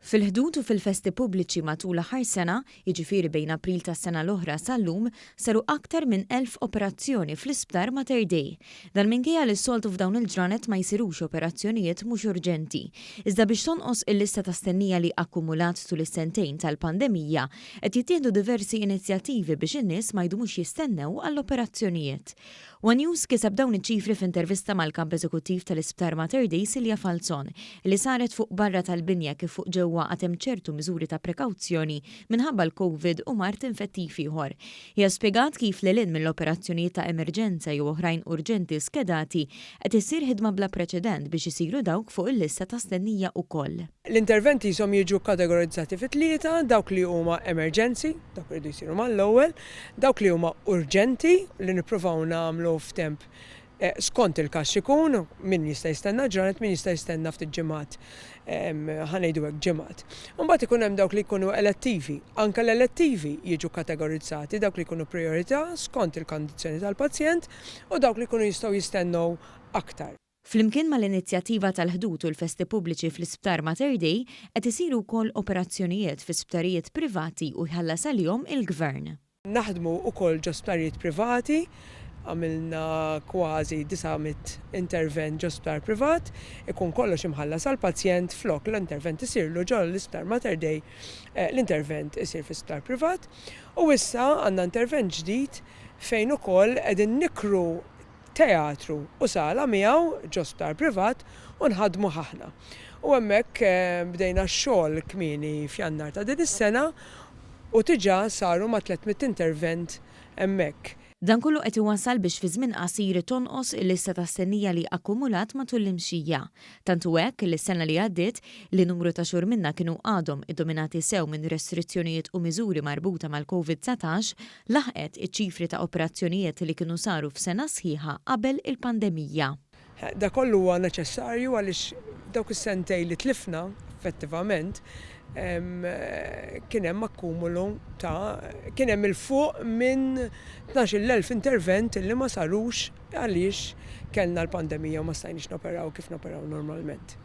Fil-ħdud u fil-festi pubbliċi matul aħħar sena, jiġifieri bejn April tas-sena l-oħra sal-lum, saru aktar minn 1000 operazzjoni fl-isptar Mater Dei. Dan minkejja li s-soltu f'dawn il-ġranet ma jsirux operazzjonijiet mhux urġenti. Iżda biex tonqos il-lista ta' stennija li akkumulat tul is-sentejn tal-pandemija, qed jittieħdu diversi inizjattivi biex in-nies ma jdumux jistennew għall-operazzjonijiet. One News kiseb dawn iċ-ċifri f'intervista mal-Kap Eżekuttiv tal-Isptar Mater Dei Silja Falzon li saret fuq barra tal-binja kif fuq ġewwa għatem ċertu miżuri ta' prekawzjoni minħabba l-COVID u mart infettiv ieħor. Hija spjegat kif lilin mill-operazzjonijiet ta' emerġenza jew oħrajn urġenti skedati qed issir ħidma bla preċedent biex isiru dawk fuq il-lista ta' stennija wkoll. L-interventi jisom jiġu kategorizzati fit-tlieta, dawk li huma emerġenzi, dawk li jsiru mal-ewwel, dawk li huma urġenti li nippruvaw nagħmlu f'temp skont il-każ ikun, min jista' jistenna ġranet, min jista' jistenna ftit ġimgħat, ħanejdu hekk ġimgħat. Imbagħad ikun hemm dawk li jkunu elettivi. Anke l-elettivi jiġu kategorizzati, dawk li jkunu priorità skont il-kondizzjoni tal-pazjent u dawk li jkunu jistgħu jistennew aktar. Flimkien mal-inizjattiva tal-ħdud u l-festi pubbliċi fl-Isptar Mater Dei qed isiru wkoll operazzjonijiet fi sptarijiet privati u jħallas għalihom il-Gvern. Naħdmu wkoll ġo sptarijiet privati, għamilna kważi 900 intervent ġo sptar privat, ikun kollox imħallas għall-pazjent flok l-intervent isirlu ġo l-Isptar Mater Dei, l-intervent isir fl-isptar privat, u issa għandna intervent ġdid fejn ukoll qegħdin nikru teatru u sala miegħu ġo sptar privat u nħadmu ħaħna. U hemmhekk bdejna x-xogħol kmieni f'Jannar ta' din is-sena u diġà saru ma' 300 intervent hemmhekk. Dan kollu qed iwassal biex fi żmien qasir tonqos il-lista ta' stennija li akkumulat matul l-imxija. Tantu hekk l-sena li għaddiet li numru ta' xhur minnha kienu għadhom iddominati sew minn restrizzjonijiet u miżuri marbuta mal-COVID-19 laħqet iċ-ċifri ta' operazzjonijiet li kienu saru f'sena sħiħa qabel il-pandemija. Da kollu huwa neċessarju għaliex dawk is-sentej li tlifna effettivament kien hemm akkumulu kien hemm il-fuq minn 12,000 intervent li ma sarux għaliex kellna l-pandemija u ma stajniex noperaw kif noperaw normalment.